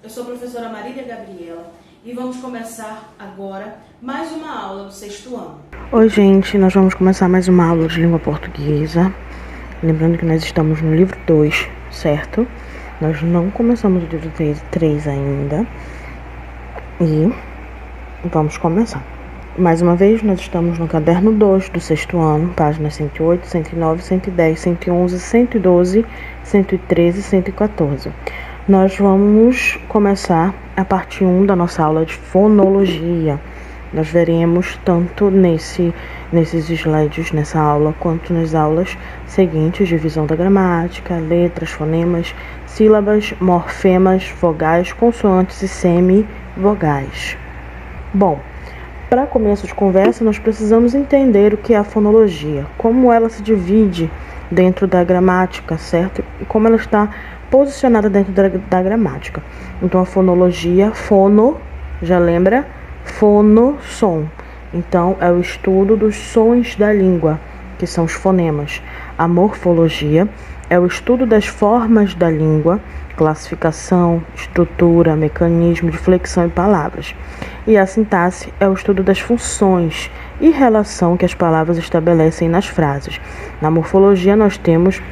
Eu sou a professora Marília Gabriela e vamos começar agora mais uma aula do 6º ano. Oi, gente, nós vamos começar mais uma aula de língua portuguesa. Lembrando que nós estamos no livro 2, certo? Nós não começamos o livro 3 ainda. E vamos começar. Mais uma vez, nós estamos no caderno 2 do 6º ano, páginas 108, 109, 110, 111, 112, 113 e 114. Nós vamos começar a parte 1 da nossa aula de fonologia. Nós veremos tanto nesses slides, nessa aula, quanto nas aulas seguintes, divisão da gramática, letras, fonemas, sílabas, morfemas, vogais, consoantes e semivogais. Bom, para começo de conversa, nós precisamos entender o que é a fonologia, como ela se divide dentro da gramática, certo? E como ela está posicionada dentro da gramática. Então, a fonologia, fono, já lembra? Fono, som. Então, é o estudo dos sons da língua, que são os fonemas. A morfologia é o estudo das formas da língua, classificação, estrutura, mecanismo de flexão e palavras. E a sintaxe é o estudo das funções e relação que as palavras estabelecem nas frases. Na morfologia, nós temos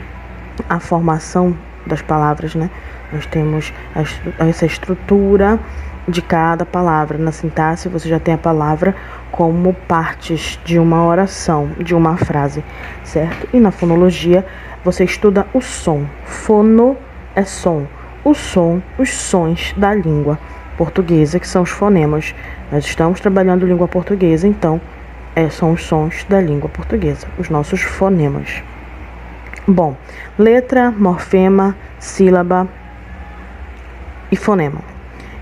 a formação das palavras, né? Nós temos essa estrutura de cada palavra. Na sintaxe, você já tem a palavra como partes de uma oração, de uma frase, certo? E na fonologia, você estuda o som. Fono é som. O som, os sons da língua portuguesa, que são os fonemas. Nós estamos trabalhando língua portuguesa, então são os sons da língua portuguesa, os nossos fonemas. Bom, letra, morfema, sílaba e fonema.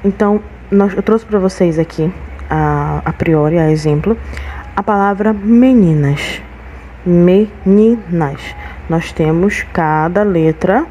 Então, eu trouxe para vocês aqui, a priori, a exemplo, a palavra meninas. Meninas. Nós temos cada letra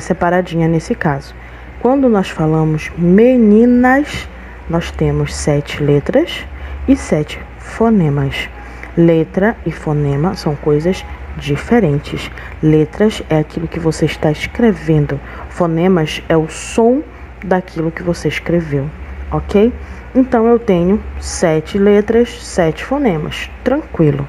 separadinha nesse caso. Quando nós falamos meninas, nós temos 7 letras e 7 fonemas. Letra e fonema são coisas diferentes. Letras é aquilo que você está escrevendo. Fonemas é o som daquilo que você escreveu, ok? Então, eu tenho 7 letras, 7 fonemas. Tranquilo.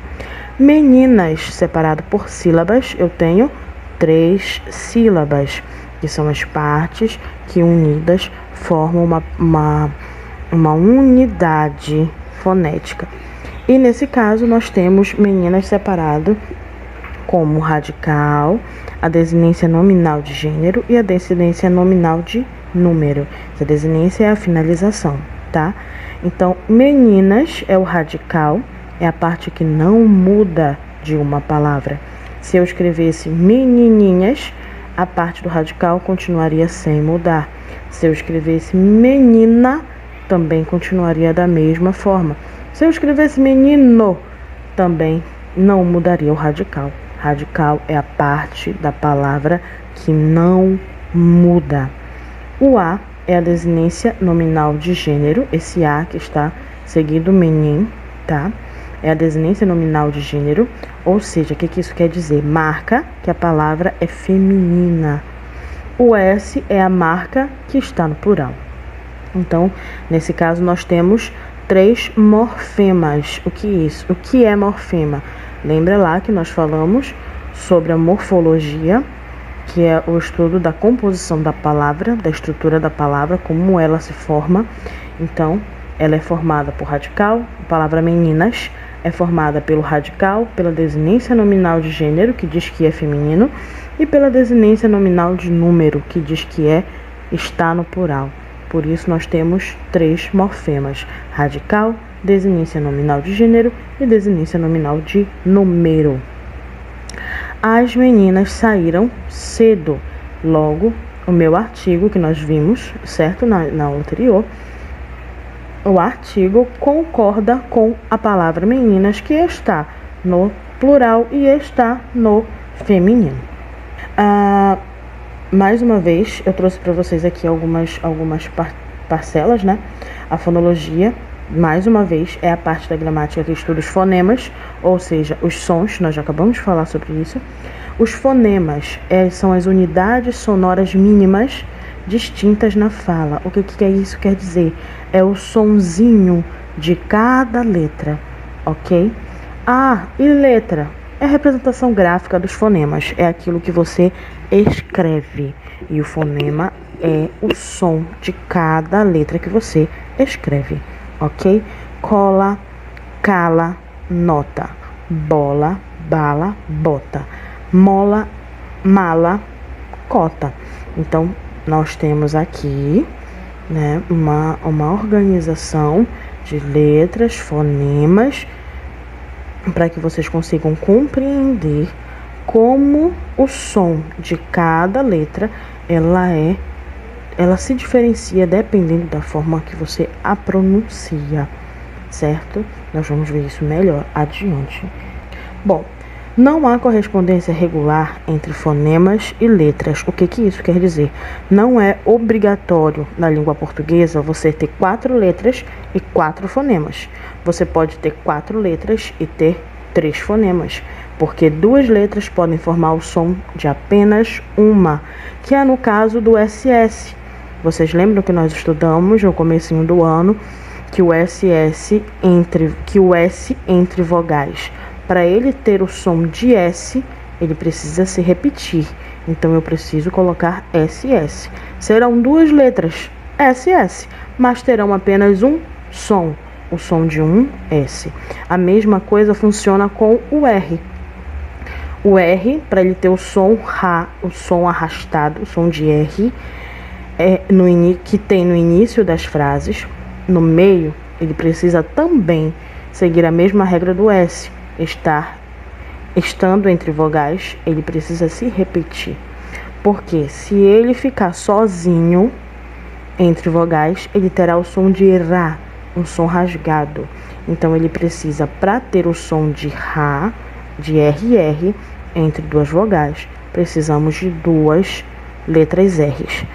Meninas, separado por sílabas, eu tenho 3 sílabas, que são as partes que unidas formam uma unidade fonética. E nesse caso, nós temos meninas separado como radical, a desinência nominal de gênero e a desinência nominal de número. Essa desinência é a finalização, tá? Então, meninas é o radical, é a parte que não muda de uma palavra. Se eu escrevesse menininhas, a parte do radical continuaria sem mudar. Se eu escrevesse menina, também continuaria da mesma forma. Se eu escrevesse menino, também não mudaria o radical. Radical é a parte da palavra que não muda. O A é a desinência nominal de gênero. Esse A que está seguido menin, tá? É a desinência nominal de gênero. Ou seja, o que isso quer dizer? Marca que a palavra é feminina. O S é a marca que está no plural. Então, nesse caso, nós temos 3 morfemas. O que é isso? O que é morfema? Lembra lá que nós falamos sobre a morfologia, que é o estudo da composição da palavra, da estrutura da palavra, como ela se forma. Então, ela é formada por radical. A palavra meninas é formada pelo radical, pela desinência nominal de gênero, que diz que é feminino, e pela desinência nominal de número, que diz que está no plural. Por isso, nós temos 3 morfemas: radical, desinência nominal de gênero e desinência nominal de número. As meninas saíram cedo. Logo, o meu artigo que nós vimos, certo, na aula anterior, o artigo concorda com a palavra meninas, que está no plural e está no feminino. Mais uma vez, eu trouxe para vocês aqui algumas parcelas, né? A fonologia, mais uma vez, é a parte da gramática que estuda os fonemas, ou seja, os sons. Nós já acabamos de falar sobre isso. Os fonemas são as unidades sonoras mínimas distintas na fala. O que é isso quer dizer? É o sonzinho de cada letra, ok? Ah, e letra? É a representação gráfica dos fonemas. É aquilo que você escreve. E o fonema é o som de cada letra que você escreve, ok? Cola, cala, nota. Bola, bala, bota. Mola, mala, cota. Então, nós temos aqui, né, uma organização de letras, fonemas, para que vocês consigam compreender como o som de cada letra ela se diferencia dependendo da forma que você a pronuncia, certo? Nós vamos ver isso melhor adiante. Bom, não há correspondência regular entre fonemas e letras. O que isso quer dizer? Não é obrigatório na língua portuguesa você ter 4 letras e 4 fonemas. Você pode ter 4 letras e ter 3 fonemas, porque 2 letras podem formar o som de apenas uma, que é no caso do SS. Vocês lembram que nós estudamos no comecinho do ano que o S entre vogais, para ele ter o som de S, ele precisa se repetir. Então, eu preciso colocar SS. Serão 2 letras, SS, mas terão apenas um som, o som de um S. A mesma coisa funciona com o R. O R, para ele ter o som o som arrastado, o som de R, que tem no início das frases, no meio, ele precisa também seguir a mesma regra do S. Estando entre vogais, ele precisa se repetir. Porque se ele ficar sozinho entre vogais, ele terá o som de Rá, um som rasgado. Então, ele precisa, para ter o som de Rá, de RR, entre 2 vogais, precisamos de 2 letras R's.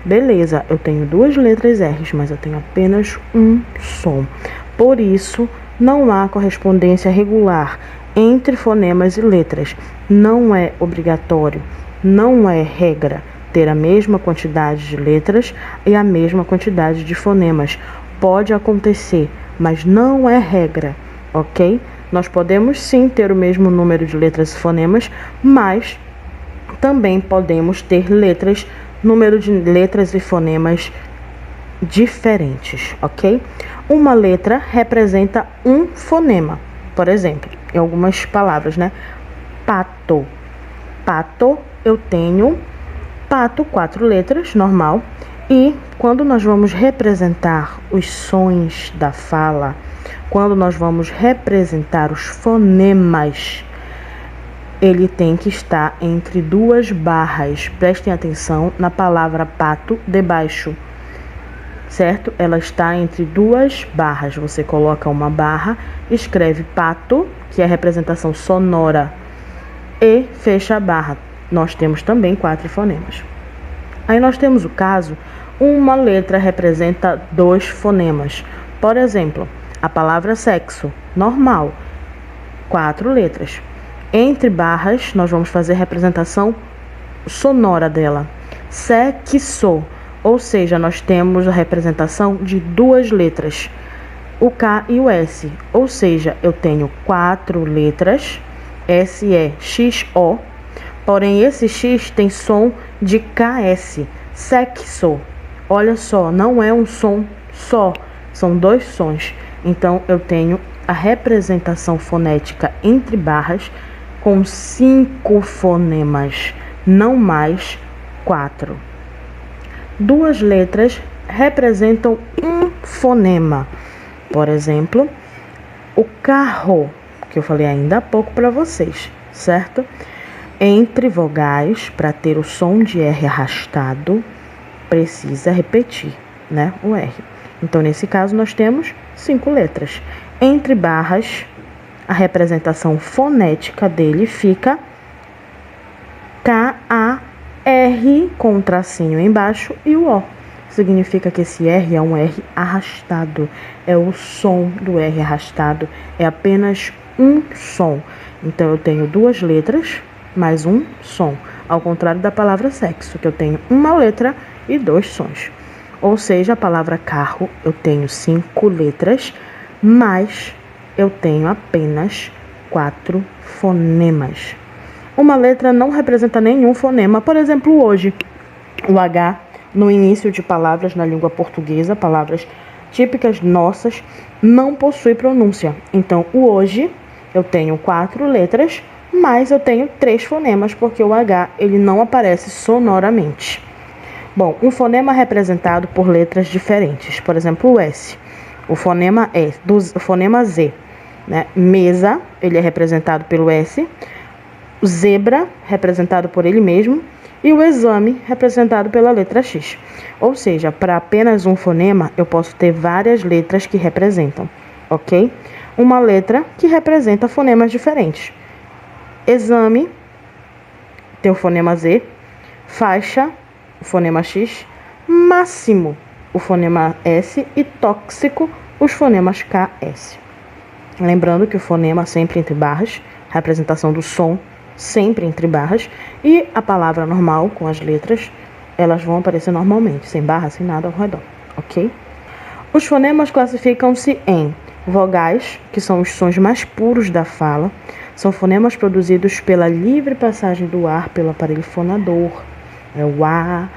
Beleza, eu tenho 2 letras R's, mas eu tenho apenas um som. Por isso, não há correspondência regular entre fonemas e letras. Não é obrigatório, não é regra ter a mesma quantidade de letras e a mesma quantidade de fonemas. Pode acontecer, mas não é regra, ok? Nós podemos sim ter o mesmo número de letras e fonemas, mas também podemos ter número de letras e fonemas diferentes, ok? Uma letra representa um fonema. Por exemplo, em algumas palavras, né? Pato. Pato, eu tenho pato, 4 letras, normal. E quando nós vamos representar os sons da fala, quando nós vamos representar os fonemas, ele tem que estar entre 2 barras. Prestem atenção na palavra pato debaixo, certo? Ela está entre 2 barras. Você coloca uma barra, escreve pato, que é a representação sonora, e fecha a barra. Nós temos também 4 fonemas. Aí nós temos o caso, uma letra representa 2 fonemas. Por exemplo, a palavra sexo, normal, 4 letras. Entre barras, nós vamos fazer a representação sonora dela. Sexo, ou seja, nós temos a representação de 2 letras, o K e o S. Ou seja, eu tenho 4 letras, S-E-X-O, porém esse X tem som de KS, sexo. Olha só, não é um som só, são 2 sons. Então, eu tenho a representação fonética entre barras com 5 fonemas, não mais 4. 2 letras representam um fonema. Por exemplo, o carro, que eu falei ainda há pouco para vocês, certo? Entre vogais, para ter o som de R arrastado, precisa repetir, né, o R. Então, nesse caso, nós temos 5 letras. Entre barras, a representação fonética dele fica K-A-R com um tracinho embaixo e o O. Significa que esse R é um R arrastado. É o som do R arrastado. É apenas um som. Então, eu tenho 2 letras mais um som. Ao contrário da palavra sexo, que eu tenho uma letra e 2 sons. Ou seja, a palavra carro eu tenho 5 letras, mas eu tenho apenas 4 fonemas. Uma letra não representa nenhum fonema. Por exemplo, hoje, o H no início de palavras na língua portuguesa, palavras típicas nossas, não possui pronúncia. Então, o hoje eu tenho 4 letras, mas eu tenho 3 fonemas, porque o H ele não aparece sonoramente. Bom, um fonema representado por letras diferentes. Por exemplo, o S. O fonema o fonema Z. Né? Mesa, ele é representado pelo S. O zebra, representado por ele mesmo. E o exame, representado pela letra X. Ou seja, para apenas um fonema, eu posso ter várias letras que representam, ok? Uma letra que representa fonemas diferentes. Exame, tem o fonema Z. Faixa, o fonema X. Máximo, o fonema S. E tóxico, os fonemas KS. Lembrando que o fonema sempre entre barras, representação do som sempre entre barras, e a palavra normal com as letras, elas vão aparecer normalmente, sem barra, sem nada ao redor, ok? Os fonemas classificam-se em vogais, que são os sons mais puros da fala, são fonemas produzidos pela livre passagem do ar pelo aparelho fonador, é o A,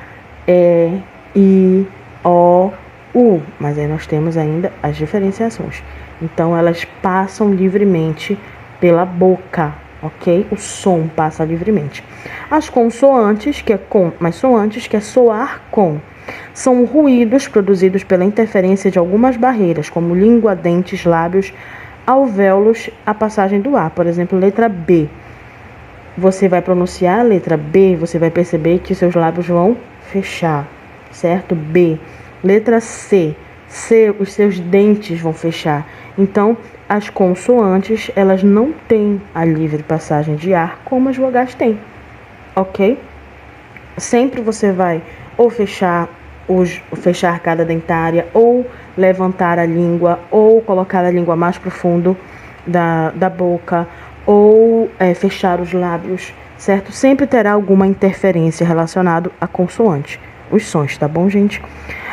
E, I, O, U, mas aí nós temos ainda as diferenciações. Então, elas passam livremente pela boca, ok? O som passa livremente. As consoantes, que é com, mas soantes, que é soar com, são ruídos produzidos pela interferência de algumas barreiras, como língua, dentes, lábios, alvéolos, a passagem do ar. Por exemplo, letra B. Você vai pronunciar a letra B, você vai perceber que seus lábios vão fechar, certo? B. Letra C. C, os seus dentes vão fechar. Então, as consoantes, elas não têm a livre passagem de ar como as vogais têm, ok? Sempre você vai ou fechar cada dentária, ou levantar a língua, ou colocar a língua mais profundo da boca, ou fechar os lábios, certo? Sempre terá alguma interferência relacionada à consoante, os sons, tá bom, gente?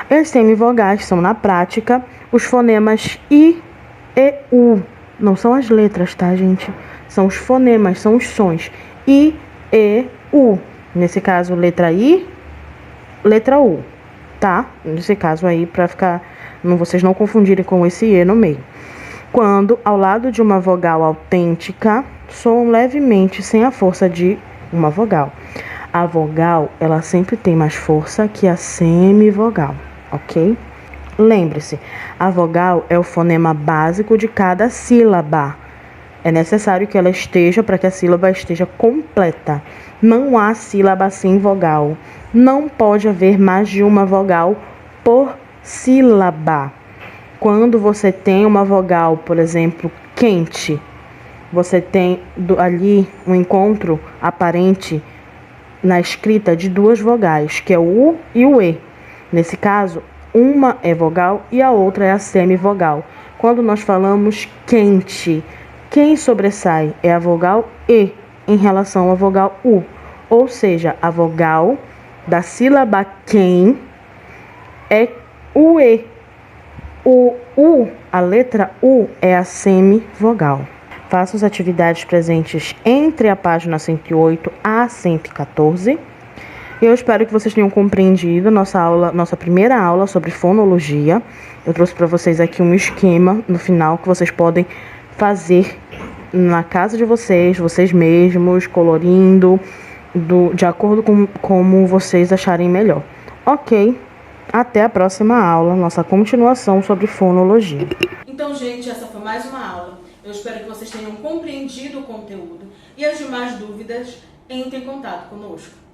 As semivogais são, na prática, os fonemas I e U. Não são as letras, tá, gente? São os fonemas, são os sons. I, E, U. Nesse caso, letra I, letra U, tá? Nesse caso aí, para ficar, vocês não confundirem com esse E no meio. Quando, ao lado de uma vogal autêntica, soam levemente sem a força de uma vogal. A vogal, ela sempre tem mais força que a semivogal, ok? Lembre-se, a vogal é o fonema básico de cada sílaba. É necessário que ela esteja para que a sílaba esteja completa. Não há sílaba sem vogal. Não pode haver mais de uma vogal por sílaba. Quando você tem uma vogal, por exemplo, quente, você tem ali um encontro aparente na escrita de 2 vogais, que é o U e o E. Nesse caso, uma é vogal e a outra é a semivogal. Quando nós falamos quente, quem sobressai é a vogal E em relação à vogal U. Ou seja, a vogal da sílaba quem é o E. O U, a letra U, é a semivogal. Faça as atividades presentes entre a página 108 a 114. Eu espero que vocês tenham compreendido nossa primeira aula sobre fonologia. Eu trouxe para vocês aqui um esquema no final que vocês podem fazer na casa de vocês mesmos, colorindo, de acordo com como vocês acharem melhor. Ok? Até a próxima aula, nossa continuação sobre fonologia. Então, gente, essa foi mais uma aula. Eu espero que vocês tenham compreendido o conteúdo. E as demais dúvidas, entrem em contato conosco.